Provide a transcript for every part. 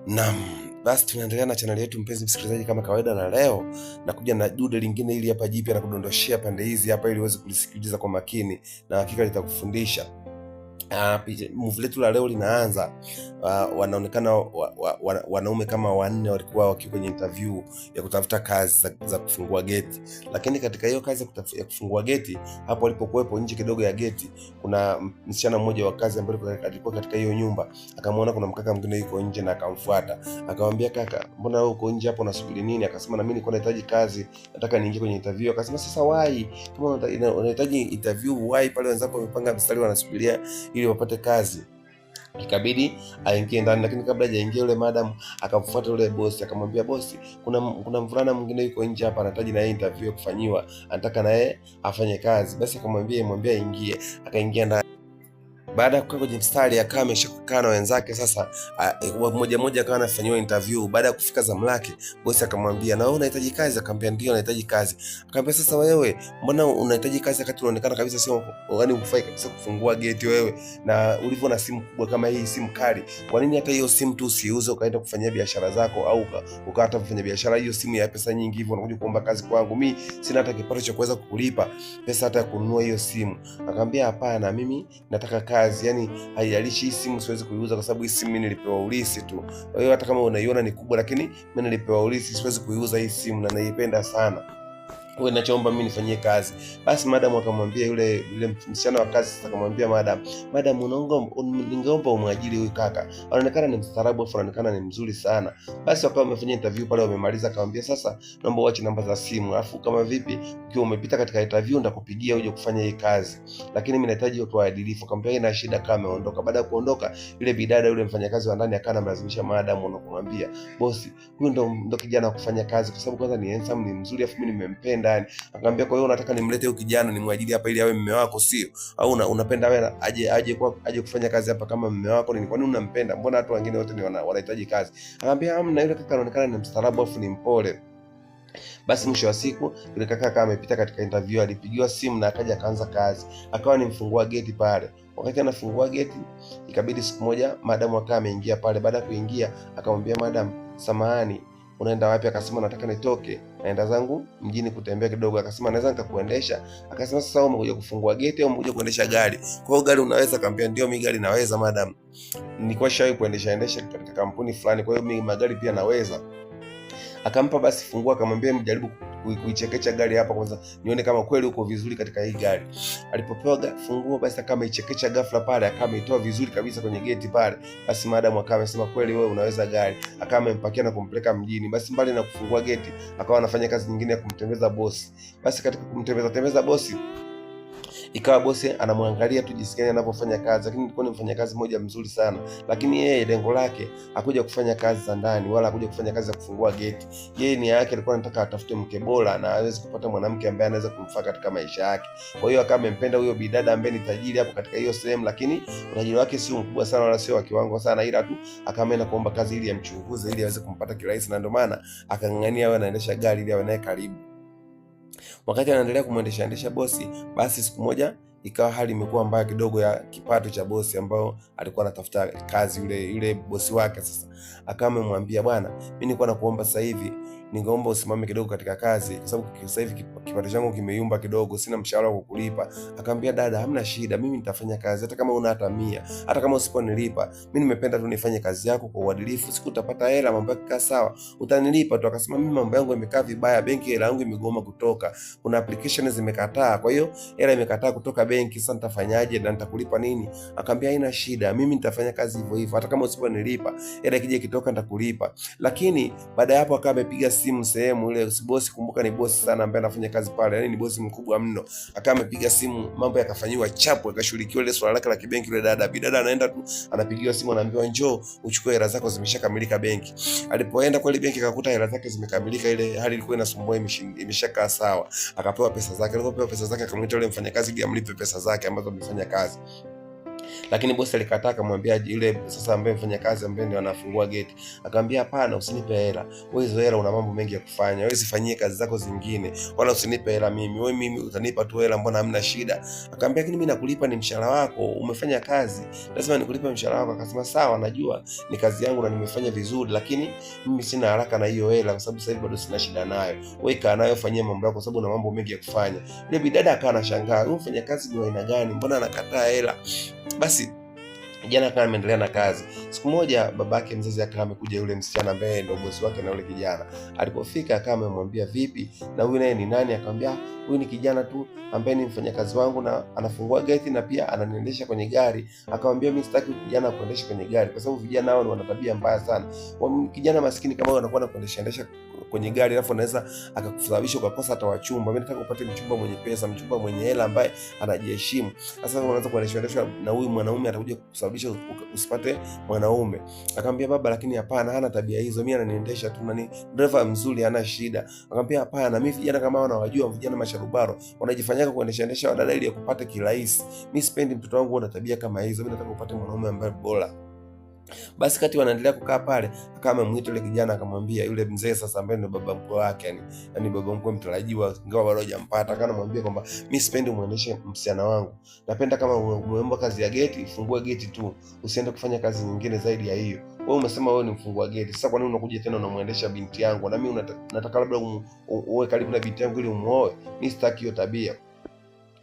Naam, basi tunaendelea na channel yetu mpenzi msikilizaji, kama kawaida, na leo nakuja na dude lingine ili hapa jipya na kudondoshia pande hizi hapa ili uweze kulisikiliza kwa makini na hakika litakufundisha. Movie letu la leo linaanza, wanaonekana wanaume kama wanne walikuwa wakiwa kwenye interview ya kutafuta kazi za kufungua geti. Lakini katika hiyo kazi ya kufungua geti, hapo walipokuwepo nje kidogo ya geti, kuna msichana mmoja wa kazi ambaye alikuwa katika hiyo nyumba. Akamwona kuna mkaka mwingine yuko nje na akamfuata. Akamwambia, kaka, mbona wewe uko nje hapo unasubiri nini? Akasema, na mimi nilikuwa nahitaji kazi, nataka niingie kwenye interview. Akasema, sasa why? Kama unahitaji interview, why pale wenzako wamepanga mstari wanasubiria ili wapate kazi? Ikabidi aingie ndani, lakini kabla hajaingia yule madam akamfuata yule bosi, akamwambia, bosi, kuna mvulana mwingine yuko nje hapa anahitaji na interview ya kufanyiwa, anataka na yeye afanye kazi. Basi akamwambia aingie. Akaingia ndani. Baada ya kukaa kwenye mstari, akawa ameshakaa na wenzake. Sasa mmoja mmoja akawa anafanyiwa interview. Baada ya kufika zamu lake, bosi akamwambia, na wewe unahitaji kazi? Akamwambia, ndio nahitaji kazi. Akamwambia, sasa wewe mbona unahitaji kazi wakati unaonekana kabisa sio, yaani hufai kabisa kufungua geti wewe, na ulivyo na simu kubwa kama hii, simu kali? Kwa nini hata hiyo simu tu usiuze ukaenda kufanyia biashara zako, au ukata kufanya biashara hiyo simu ya pesa nyingi hivyo, unakuja kuomba kazi kwangu? Mimi sina hata kipato cha kuweza kukulipa pesa hata ya kununua hiyo simu. Akamwambia, hapana, mimi nataka kazi. Yani haijalishi hii simu siwezi kuiuza kwa sababu hii simu mimi nilipewa ulisi tu. Kwa hiyo hata kama unaiona ni kubwa, lakini mimi nilipewa ulisi, siwezi kuiuza hii simu na naipenda sana. Wewe ninachoomba mimi nifanyie kazi. Basi madam akamwambia yule msichana wa kazi, sasa akamwambia madam, ningeomba umwajiri huyu kaka, anaonekana ni mstaarabu, afu anaonekana ni mzuri sana. Basi wakawa wamefanya interview pale, wamemaliza. Akamwambia, sasa naomba uache namba za simu, alafu kama vipi ukiwa umepita katika interview nitakupigia uje kufanya hii kazi, lakini mimi nahitaji watu waadilifu. Akamwambia, ina shida kama ameondoka. Baada ya kuondoka, yule bidada yule mfanyakazi wa ndani akawa anamlazimisha madam na kumwambia, bosi, huyu ndo kijana wa kufanya kazi, kwa sababu kwanza ni handsome, ni mzuri, afu mimi nimempenda. Akamwambia, kwa hiyo unataka nimlete huyu kijana nimwajiri hapa ili awe mume wako, sio? Au unapenda wewe aje kufanya kazi hapa kama mume wako? Ni kwa nini unampenda? Mbona watu wengine wote ni wanahitaji kazi? Akamwambia, hamna, yule kaka anaonekana ni mstaarabu afu ni mpole. Basi mwisho wa siku yule kaka kama amepita katika interview, alipigiwa simu na akaja akaanza kazi, akawa ni mfungua geti pale. Wakati anafungua geti, ikabidi siku moja madam akawa ameingia pale. Baada ya kuingia, akamwambia madam, samahani, unaenda wapi? Akasema, nataka nitoke, naenda zangu mjini kutembea kidogo. Akasema, naweza nikakuendesha? Akasema, sasa wewe umekuja kufungua geti au umekuja kuendesha gari? Kwa hiyo gari unaweza? Akamwambia, ndio, mimi gari naweza madam, nilikuwa shawahi kuendesha katika kampuni fulani, kwa hiyo mimi magari pia naweza. Akampa basi funguo, akamwambia, mjaribu kuichekecha gari hapa kwanza nione kama kweli uko vizuri katika hii gari. Alipopewa funguo, basi akawa ameichekecha ghafla pale, akawa ameitoa vizuri kabisa kwenye geti pale. Basi madam akawa amesema, kweli wewe unaweza gari. Akawa amempakia na kumpeleka mjini. Basi mbali na kufungua geti, akawa anafanya kazi nyingine ya kumtembeza bosi. Basi katika kumtembeza bosi, ikawa bosi anamwangalia tu jinsi gani anavyofanya kazi, lakini alikuwa ni mfanyakazi mmoja mzuri sana. Lakini yeye lengo lake hakuja kufanya kazi za ndani wala hakuja kufanya kazi za kufungua geti. Yeye nia yake alikuwa anataka atafute mke bora na aweze kupata mwanamke ambaye anaweza kumfaa katika maisha yake. Kwa hiyo akawa amempenda huyo bidada ambaye ni tajiri hapo katika hiyo sehemu, lakini utajiri wake sio mkubwa sana wala sio wa kiwango sana, ila tu akaamua kuomba kazi ili amchunguze ili aweze kumpata kirahisi, na ndio maana akang'ang'ania awe anaendesha gari ili awe naye karibu. Wakati anaendelea kumwendesha bosi, basi siku moja ikawa hali imekuwa mbaya kidogo ya kipato cha bosi ambao alikuwa anatafuta kazi. Yule bosi wake sasa akawa amemwambia, bwana, mimi nilikuwa nakuomba sasa hivi ningeomba usimame kidogo katika kazi, kwa sababu sasa hivi kipato changu kimeyumba kidogo, sina mshahara wa kukulipa. Akamwambia, dada, hamna shida, mimi nitafanya kazi hata kama una hata 100, hata kama usiponilipa, mimi nimependa tu nifanye kazi yako kwa uadilifu. Siku utapata hela, mambo yako sawa, utanilipa tu. Akasema, mimi mambo yangu yamekaa vibaya, benki hela yangu imegoma kutoka, kuna application zimekataa, kwa hiyo hela imekataa kutoka benki, sasa nitafanyaje na nitakulipa nini? Akamwambia, haina shida, mimi nitafanya kazi hivyo hivyo, hata kama usiponilipa, hela ikija kitoka nitakulipa. Lakini baada ya hapo akawa amepiga simu sehemu ile bosi, kumbuka ni bosi sana ambaye anafanya kazi pale, yani ni bosi mkubwa mno. Akawa amepiga simu, mambo yakafanywa chapu, akashughulikiwa ile swala lake la kibenki. Ile bidada anaenda tu anapigiwa simu, anaambiwa, njoo uchukue hela zako, zimeshakamilika benki. Alipoenda kwa ile benki akakuta hela zake zimekamilika, ile hali ilikuwa inasumbua imeshakaa sawa. Akapewa pesa zake. Alipopewa pesa zake, akamwita yule mfanyakazi ili amlipe pesa zake ambazo amefanya kazi. Lakini bosi alikataa, akamwambia yule sasa ambaye mfanya kazi ambaye ndio anafungua geti, akamwambia hapana, usinipe hela. Wewe hizo hela una mambo mengi ya kufanya. Wewe zifanyie kazi zako zingine, wala usinipe hela mimi. Wewe mimi utanipa tu hela, mbona hamna shida? Akamwambia lakini mimi nakulipa ni mshahara wako, umefanya kazi, lazima nikulipe mshahara wako. Akasema sawa, najua ni kazi yangu na nimefanya vizuri, lakini mimi sina haraka na hiyo hela kwa sababu sasa hivi bado sina shida nayo. Wewe kaa nayo, fanyia mambo yako kwa sababu una mambo mengi ya kufanya. Yule bidada akawa anashangaa, huyu mfanya kazi ni wa aina gani? Mbona anakataa hela? Basi kijana akawa ameendelea na kazi. Siku moja babake mzazi akawa amekuja yule msichana ambaye ndio bosi wake na yule kijana. Alipofika akawa amemwambia vipi, na huyu naye ni nani? Akamwambia huyu ni kijana tu ambaye ni mfanyakazi wangu na anafungua geti na pia ananiendesha kwenye gari. Akamwambia mimi sitaki kijana kuendesha kwenye gari kwa sababu vijana hao wana tabia mbaya sana. Kijana maskini kama wewe anakuwa anakuendesha kwenye gari alafu anaweza akakusababisha ukakosa hata wachumba. Mimi nataka upate mchumba mwenye pesa, mchumba mwenye hela ambaye anajiheshimu. Sasa unaanza kuendesha na huyu mwanaume atakuja kusababisha usipate mwanaume. Akamwambia baba, lakini hapana, hana tabia hizo, mimi ananiendesha tu, ni driver mzuri, hana shida. Akamwambia hapana, mimi vijana kama hao nawajua, vijana masharubaro wanajifanyaka kuendesha wadada ili kupata kirahisi. Mimi sipendi mtoto wangu ana tabia kama hizo, mimi nataka upate mwanaume ambaye bora. Basi kati wanaendelea kukaa pale, akawa amemuita yule kijana, akamwambia yule mzee sasa ambaye ndio baba mkwe wake, yani baba mkwe mtarajiwa, ingawa bado hajampata, akawa anamwambia kwamba mimi sipendi muendeshe msichana wangu, napenda kama umeomba kazi ya geti, fungue geti tu, usiende kufanya kazi nyingine zaidi ya hiyo. Wewe umesema wewe ni mfungua geti, sasa kwa nini unakuja tena unamuendesha binti yangu? Na mimi nataka labda uwe karibu na binti yangu ili umuoe. Mimi sitaki hiyo tabia.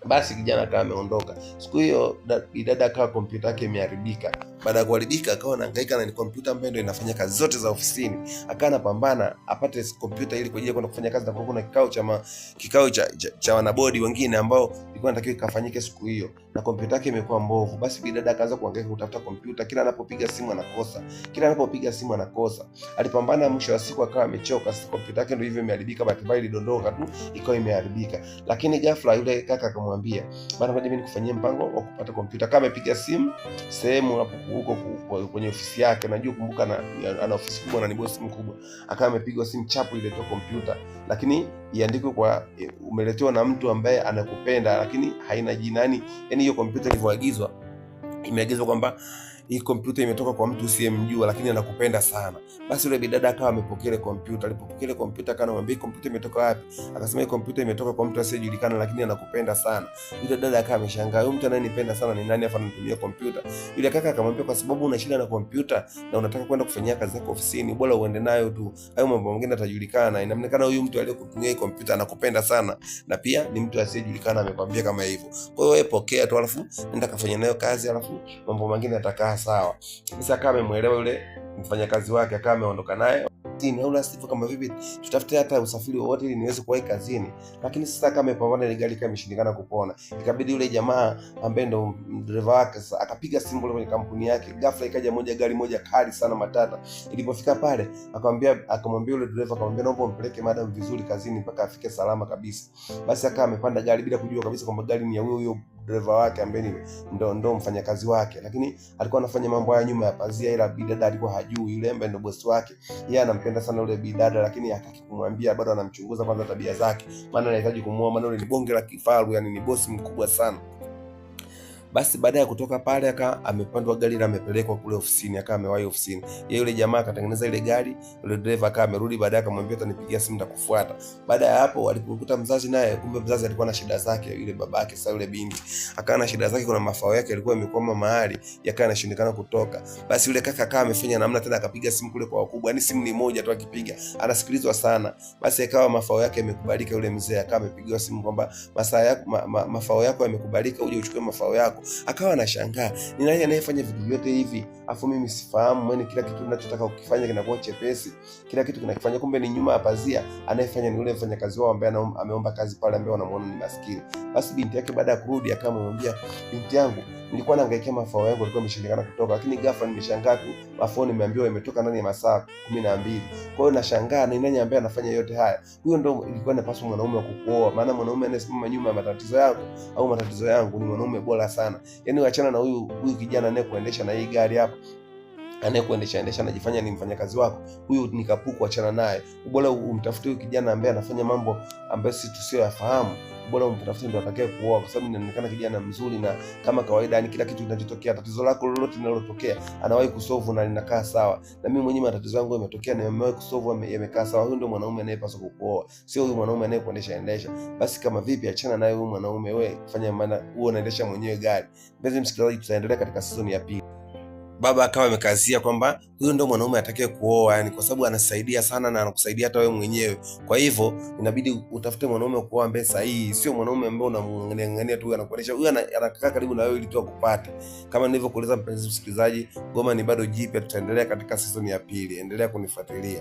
Basi kijana akawa ameondoka. Siku hiyo dada akawa kompyuta yake imeharibika. Baada ya kuharibika akawa anahangaika na ni kompyuta ambayo ndio inafanya kazi zote za ofisini. Akawa anapambana apate kompyuta ili kwa ajili ya kwenda kufanya kazi, na kuna kikao cha wanabodi wengine ambao ilikuwa inatakiwa kafanyike siku hiyo, na kompyuta yake imekuwa mbovu. Basi bidada akaanza kuhangaika kutafuta kompyuta, kila anapopiga simu anakosa. Alipambana, mwisho wa siku akawa amechoka. Sasa kompyuta yake ndio hivyo imeharibika, bahati mbaya ilidondoka tu ikawa imeharibika. Lakini ghafla yule kaka akamwambia, bana, ngoja mimi nikufanyie mpango wa kupata kompyuta. Kama amepiga simu sehemu hapo huko kwenye ofisi yake, najua kumbuka ana ofisi kubwa na ni bosi mkubwa. Akawa amepigwa simu chapu ile kompyuta, lakini iandikwe kwa umeletewa na mtu ambaye anakupenda, lakini haina jina. Yani hiyo kompyuta ilivyoagizwa, imeagizwa kwamba hii kompyuta imetoka kwa mtu usiyemjua lakini anakupenda sana. Basi yule bidada akawa amepokea ile kompyuta. Alipopokea ile kompyuta akawa anamwambia kompyuta imetoka wapi? Akasema hii kompyuta imetoka kwa mtu asiyejulikana lakini anakupenda sana. Yule dada akawa ameshangaa, huyu mtu anayenipenda sana ni nani afa anatumia kompyuta? Yule kaka akamwambia, kwa sababu una shida na kompyuta na unataka kwenda kufanyia kazi zako ofisini, bora uende nayo tu, hayo mambo mengine yatajulikana. Inaonekana huyu mtu aliyokutumia hii kompyuta anakupenda sana na pia ni mtu asiyejulikana, amekwambia kama hivyo. Kwa hiyo wewe pokea tu, alafu nenda kafanya nayo kazi, alafu mambo mengine yatakaa sawa. Sasa akawa amemuelewa yule mfanyakazi wake, akawa ameondoka naye au la sivyo kama vipi tutafute hata usafiri wowote ili niweze kuwahi kazini. Lakini sasa kama amepambana ile gari kama imeshindikana kupona, ikabidi yule jamaa ambaye ndo dereva wake sasa akapiga simu kwenye kampuni yake. Ghafla ikaja gari moja kali sana matata. Ilipofika pale akamwambia yule dereva, akamwambia naomba umpeleke madam vizuri kazini mpaka afike salama kabisa. Basi akawa amepanda gari bila kujua kabisa kwamba gari ni ya huyo dereva wake ambaye ndo mfanyakazi wake, lakini alikuwa anafanya mambo haya nyuma ya pazia, ila bidada alikuwa hajui. Yule ambaye ndo bosi wake, yeye anampenda sana yule bidada, lakini hataki kumwambia, bado anamchunguza kwanza tabia zake, maana anahitaji kumuoa, maana yule ni bonge la kifaru, yani ni bosi mkubwa sana. Basi baada ya kutoka pale akawa amepandwa gari na amepelekwa kule ofisini, akawa amewahi ofisini. Yule jamaa akatengeneza ile gari, yule driver akawa amerudi, baadaye akamwambia atanipigia simu nitakufuata. Baada ya hapo alipokuta mzazi, naye kumbe mzazi alikuwa na shida zake, yule babake sasa yule binti akawa na shida zake, kuna mafao yake yalikuwa yamekwama mahali, yakawa yanashindikana kutoka. Basi yule kaka akawa amefanya namna tena, akapiga simu kule kwa wakubwa, yani simu ni moja tu akipiga anasikilizwa sana. Basi ikawa mafao yake yamekubalika, yule mzee akawa amepigiwa simu kwamba mafao yako yamekubalika, uje uchukue mafao yako. Akawa anashangaa, ni nani anayefanya vitu vyote hivi afu mimi sifahamu? Yaani kila kitu ninachotaka ukifanya kinakuwa chepesi, kila kitu kinakifanya, kumbe ni nyuma ya pazia anayefanya ni yule mfanyakazi wao ambaye ameomba kazi pale, ambaye wanamuona ni maskini. Basi binti yake baada ya kurudi akawa amemwambia, binti yangu, nilikuwa naangaikia mafao yangu yalikuwa yameshindikana kutoka, lakini ghafla nimeshangaa tu mafao nimeambiwa imetoka ndani ya masaa 12. Kwa hiyo nashangaa ni nani ambaye anafanya yote haya? Huyo ndo ilikuwa inapaswa mwanaume wa kukuoa, maana mwanaume anayesimama nyuma ya matatizo yako au matatizo yangu ni mwanaume bora sana. Yaani achana na huyu kijana anayekuendesha na hii gari hapa, anayekuendesha anajifanya ni mfanyakazi wako, huyu ni kapuku, achana naye. Bora umtafute huyu kijana ambaye anafanya mambo ambayo sisi tusiyoyafahamu, bora umtafute ndo atakaye kuoa, kwa sababu inaonekana kijana mzuri, na kama kawaida, yani kila kitu kinachotokea, tatizo lako lolote linalotokea anawahi kusolve na linakaa sawa. Na mimi mwenyewe matatizo yangu yametokea na yamewahi kusolve, yamekaa sawa. Huyu ndio mwanaume anayepaswa kukuoa, sio huyu mwanaume anayekuendesha. Basi kama vipi, achana naye huyu mwanaume, wewe fanya maana huo unaendesha mwenyewe gari. Mpenzi msikilizaji, tutaendelea katika season ya pili. Baba akawa amekazia kwamba huyu ndio mwanaume atakaye kuoa, yani kwa sababu anasaidia sana na anakusaidia hata wewe mwenyewe. Kwa hivyo inabidi utafute mwanaume kuoa ambaye sahihi, sio mwanaume ambaye unamng'ang'ania tu, anakuonesha huyu anakaa karibu na wewe ili tu akupate. Kama nilivyokueleza mpenzi msikilizaji, ngoma ni bado jipya, tutaendelea katika season ya pili. Endelea kunifuatilia.